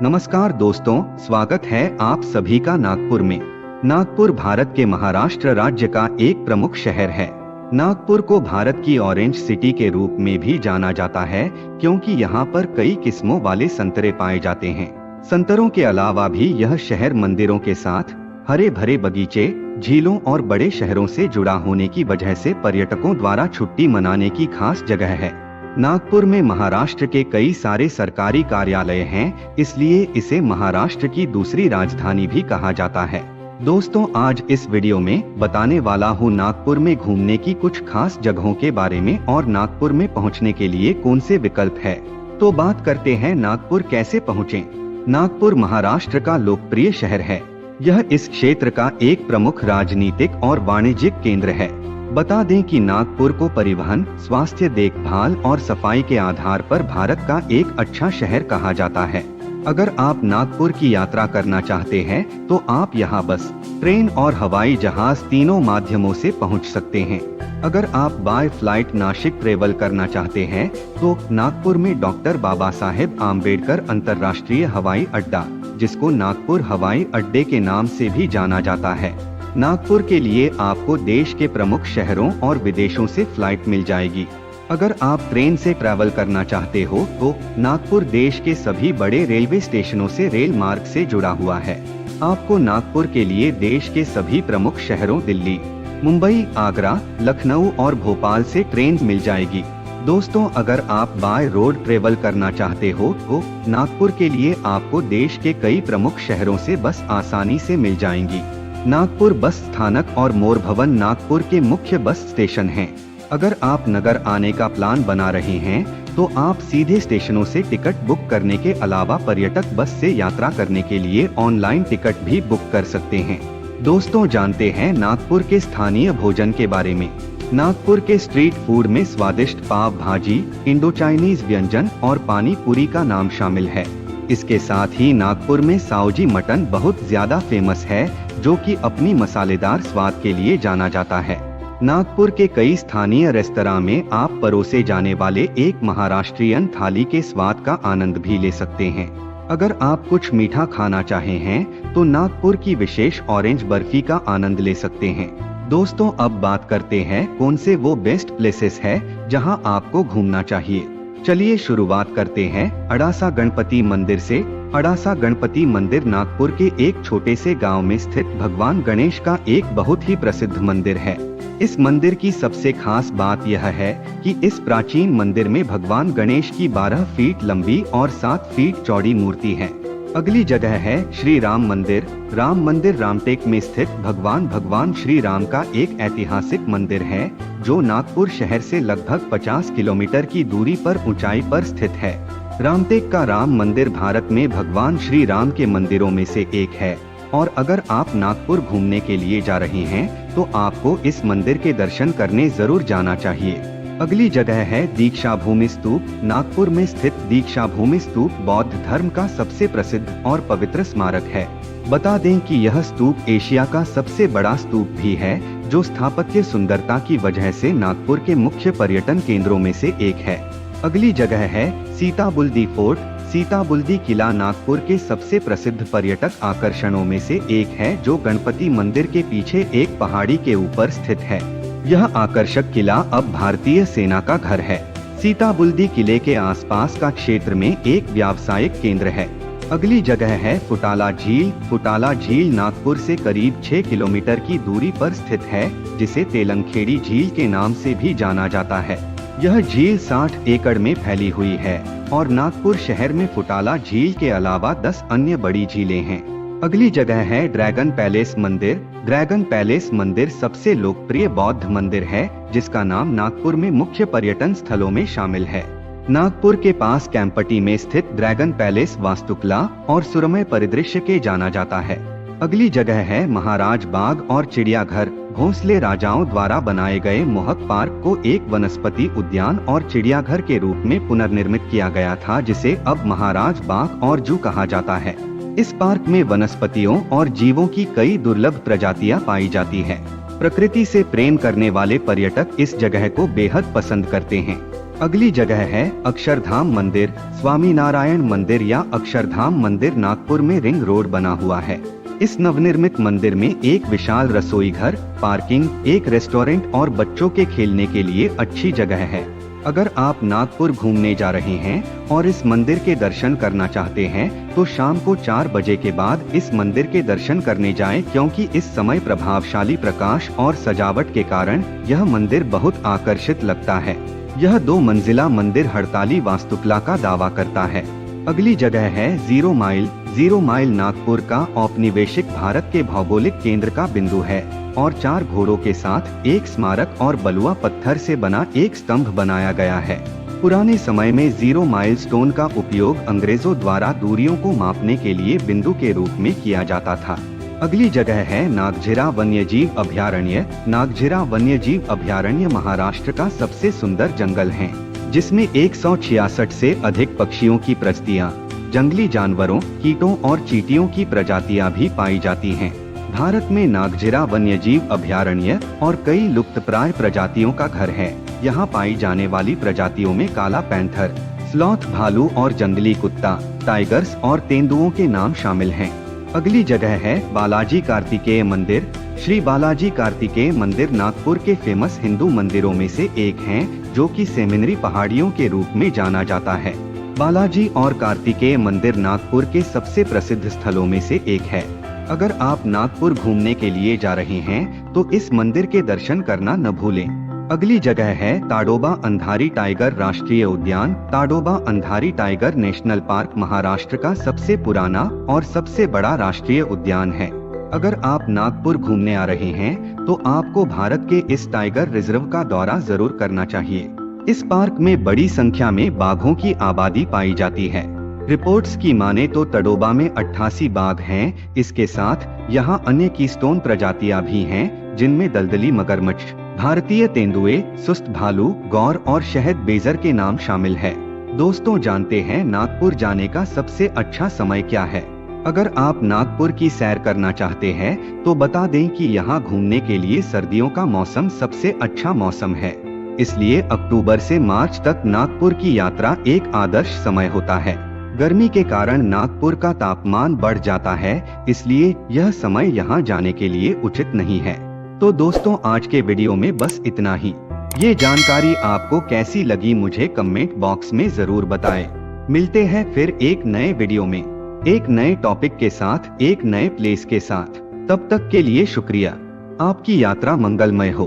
नमस्कार दोस्तों, स्वागत है आप सभी का नागपुर में। नागपुर भारत के महाराष्ट्र राज्य का एक प्रमुख शहर है। नागपुर को भारत की ऑरेंज सिटी के रूप में भी जाना जाता है क्योंकि यहाँ पर कई किस्मों वाले संतरे पाए जाते हैं। संतरों के अलावा भी यह शहर मंदिरों के साथ हरे भरे बगीचे, झीलों और बड़े शहरों से जुड़ा होने की वजह से पर्यटकों द्वारा छुट्टी मनाने की खास जगह है। नागपुर में महाराष्ट्र के कई सारे सरकारी कार्यालय हैं, इसलिए इसे महाराष्ट्र की दूसरी राजधानी भी कहा जाता है। दोस्तों, आज इस वीडियो में बताने वाला हूँ नागपुर में घूमने की कुछ खास जगहों के बारे में और नागपुर में पहुँचने के लिए कौन से विकल्प है। तो बात करते हैं नागपुर कैसे पहुँचे। नागपुर महाराष्ट्र का लोकप्रिय शहर है। यह इस क्षेत्र का एक प्रमुख राजनीतिक और वाणिज्यिक केंद्र है। बता दें कि नागपुर को परिवहन, स्वास्थ्य देखभाल और सफाई के आधार पर भारत का एक अच्छा शहर कहा जाता है। अगर आप नागपुर की यात्रा करना चाहते हैं तो आप यहां बस, ट्रेन और हवाई जहाज तीनों माध्यमों से पहुंच सकते हैं। अगर आप बाय फ्लाइट नासिक ट्रेवल करना चाहते हैं तो नागपुर में डॉक्टर बाबा साहेब आम्बेडकर अंतर्राष्ट्रीय हवाई अड्डा, जिसको नागपुर हवाई अड्डे के नाम से भी जाना जाता है। नागपुर के लिए आपको देश के प्रमुख शहरों और विदेशों से फ्लाइट मिल जाएगी। अगर आप ट्रेन से ट्रैवल करना चाहते हो तो नागपुर देश के सभी बड़े रेलवे स्टेशनों से रेल मार्ग से जुड़ा हुआ है। आपको नागपुर के लिए देश के सभी प्रमुख शहरों दिल्ली, मुंबई, आगरा, लखनऊ और भोपाल से ट्रेन मिल जाएगी। दोस्तों, अगर आप बाय रोड ट्रेवल करना चाहते हो तो नागपुर के लिए आपको देश के कई प्रमुख शहरों से बस आसानी से मिल जाएंगी। नागपुर बस स्थानक और मोर भवन नागपुर के मुख्य बस स्टेशन हैं। अगर आप नगर आने का प्लान बना रहे हैं तो आप सीधे स्टेशनों से टिकट बुक करने के अलावा पर्यटक बस से यात्रा करने के लिए ऑनलाइन टिकट भी बुक कर सकते हैं। दोस्तों, जानते हैं नागपुर के स्थानीय भोजन के बारे में। नागपुर के स्ट्रीट फूड में स्वादिष्ट पाव भाजी, इंडो चाइनीज व्यंजन और पानी पूरी का नाम शामिल है। इसके साथ ही नागपुर में साओजी मटन बहुत ज्यादा फेमस है, जो कि अपनी मसालेदार स्वाद के लिए जाना जाता है। नागपुर के कई स्थानीय रेस्तरां में आप परोसे जाने वाले एक महाराष्ट्रियन थाली के स्वाद का आनंद भी ले सकते हैं। अगर आप कुछ मीठा खाना चाहे हैं तो नागपुर की विशेष ऑरेंज बर्फी का आनंद ले सकते हैं। दोस्तों, अब बात करते हैं कौन से वो बेस्ट प्लेसेस है जहां आपको घूमना चाहिए। चलिए शुरुआत करते हैं अड़ासा गणपति मंदिर से। अड़ासा गणपति मंदिर नागपुर के एक छोटे से गांव में स्थित भगवान गणेश का एक बहुत ही प्रसिद्ध मंदिर है। इस मंदिर की सबसे खास बात यह है कि इस प्राचीन मंदिर में भगवान गणेश की 12 फीट लंबी और 7 फीट चौड़ी मूर्ति है। अगली जगह है श्री राम मंदिर। राम मंदिर रामटेक में स्थित भगवान श्री राम का एक ऐतिहासिक मंदिर है, जो नागपुर शहर से लगभग 50 किलोमीटर की दूरी पर ऊंचाई पर स्थित है। रामटेक का राम मंदिर भारत में भगवान श्री राम के मंदिरों में से एक है और अगर आप नागपुर घूमने के लिए जा रहे हैं तो आपको इस मंदिर के दर्शन करने जरूर जाना चाहिए। अगली जगह है दीक्षा भूमि स्तूप। नागपुर में स्थित दीक्षा भूमि स्तूप बौद्ध धर्म का सबसे प्रसिद्ध और पवित्र स्मारक है। बता दें कि यह स्तूप एशिया का सबसे बड़ा स्तूप भी है, जो स्थापत्य सुंदरता की वजह से नागपुर के मुख्य पर्यटन केंद्रों में से एक है। अगली जगह है सीताबुल्दी फोर्ट। सीताबुल्दी किला नागपुर के सबसे प्रसिद्ध पर्यटक आकर्षणों में से एक है, जो गणपति मंदिर के पीछे एक पहाड़ी के ऊपर स्थित है। यह आकर्षक किला अब भारतीय सेना का घर है। सीताबुल्दी किले के आसपास का क्षेत्र में एक व्यावसायिक केंद्र है। अगली जगह है फुटाला झील। फुटाला झील नागपुर से करीब 6 किलोमीटर की दूरी पर स्थित है, जिसे तेलंगखेड़ी झील के नाम से भी जाना जाता है। यह झील 60 एकड़ में फैली हुई है और नागपुर शहर में फुटाला झील के अलावा 10 अन्य बड़ी झीलें हैं। अगली जगह है ड्रैगन पैलेस मंदिर। ड्रैगन पैलेस मंदिर सबसे लोकप्रिय बौद्ध मंदिर है, जिसका नाम नागपुर में मुख्य पर्यटन स्थलों में शामिल है। नागपुर के पास कैंपटी में स्थित ड्रैगन पैलेस वास्तुकला और सुरम्य परिदृश्य के जाना जाता है। अगली जगह है महाराज बाग और चिड़ियाघर। भोंसले राजाओं द्वारा बनाए गए मोहक पार्क को एक वनस्पति उद्यान और चिड़ियाघर के रूप में पुनर्निर्मित किया गया था, जिसे अब महाराज बाग और जू कहा जाता है। इस पार्क में वनस्पतियों और जीवों की कई दुर्लभ प्रजातियां पाई जाती हैं। प्रकृति से प्रेम करने वाले पर्यटक इस जगह को बेहद पसंद करते हैं। अगली जगह है अक्षरधाम मंदिर। स्वामी नारायण मंदिर या अक्षरधाम मंदिर नागपुर में रिंग रोड बना हुआ है। इस नवनिर्मित मंदिर में एक विशाल रसोई घर, पार्किंग, एक रेस्टोरेंट और बच्चों के खेलने के लिए अच्छी जगह है। अगर आप नागपुर घूमने जा रहे हैं और इस मंदिर के दर्शन करना चाहते हैं तो शाम को 4 बजे के बाद इस मंदिर के दर्शन करने जाएं, क्योंकि इस समय प्रभावशाली प्रकाश और सजावट के कारण यह मंदिर बहुत आकर्षित लगता है। यह 2 मंजिला मंदिर हड़ताली वास्तुकला का दावा करता है। अगली जगह है zero mile. Zero mile Nagpur का औपनिवेशिक भारत के भौगोलिक केंद्र का बिंदु है और 4 घोड़ों के साथ एक स्मारक और बलुआ पत्थर से बना एक स्तंभ बनाया गया है। पुराने समय में जीरो माइल स्टोन का उपयोग अंग्रेजों द्वारा दूरियों को मापने के लिए बिंदु के रूप में किया जाता था। अगली जगह है नागझिरा वन्यजीव अभयारण्य। नागझिरा वन्यजीव अभयारण्य महाराष्ट्र का सबसे सुंदर जंगल है, जिसमें 166 से अधिक पक्षियों की प्रजातियां, जंगली जानवरों, कीटों और चींटियों की प्रजातियां भी पाई जाती हैं। भारत में नागझिरा वन्यजीव अभयारण्य और कई लुप्तप्राय प्रजातियों का घर है। यहाँ पाई जाने वाली प्रजातियों में काला पैंथर, स्लॉथ भालू और जंगली कुत्ता, टाइगर्स और तेंदुओं के नाम शामिल हैं। अगली जगह है बालाजी कार्तिकेय मंदिर। श्री बालाजी कार्तिकेय मंदिर नागपुर के फेमस हिंदू मंदिरों में से एक हैं, जो कि सेमिनरी पहाड़ियों के रूप में जाना जाता है। बालाजी और कार्तिकेय मंदिर नागपुर के सबसे प्रसिद्ध स्थलों में से एक है। अगर आप नागपुर घूमने के लिए जा रहे हैं तो इस मंदिर के दर्शन करना न भूलें। अगली जगह है ताडोबा अंधारी टाइगर राष्ट्रीय उद्यान। Tadoba Andhari tiger national park Maharashtra का सबसे पुराना और सबसे बड़ा राष्ट्रीय उद्यान है। अगर आप नागपुर घूमने आ रहे हैं तो आपको भारत के इस टाइगर रिजर्व का दौरा जरूर करना चाहिए। इस पार्क में बड़ी संख्या में बाघों की आबादी पाई जाती है। रिपोर्ट्स की माने तो तडोबा में 88 बाघ हैं। इसके साथ यहाँ अन्य कीस्टोन प्रजातियां भी हैं, जिनमें दलदली मगरमच्छ, भारतीय तेंदुए, सुस्त भालू, गौर और शहद बेजर के नाम शामिल है। दोस्तों, जानते हैं नागपुर जाने का सबसे अच्छा समय क्या है? अगर आप नागपुर की सैर करना चाहते हैं तो बता दें कि यहाँ घूमने के लिए सर्दियों का मौसम सबसे अच्छा मौसम है। इसलिए अक्टूबर से मार्च तक नागपुर की यात्रा एक आदर्श समय होता है। गर्मी के कारण नागपुर का तापमान बढ़ जाता है, इसलिए यह समय यहाँ जाने के लिए उचित नहीं है। तो दोस्तों, आज के वीडियो में बस इतना ही। ये जानकारी आपको कैसी लगी मुझे कमेंट बॉक्स में जरूर बताएं। मिलते हैं फिर एक नए वीडियो में, एक नए टॉपिक के साथ, एक नए प्लेस के साथ। तब तक के लिए शुक्रिया। आपकी यात्रा मंगलमय हो।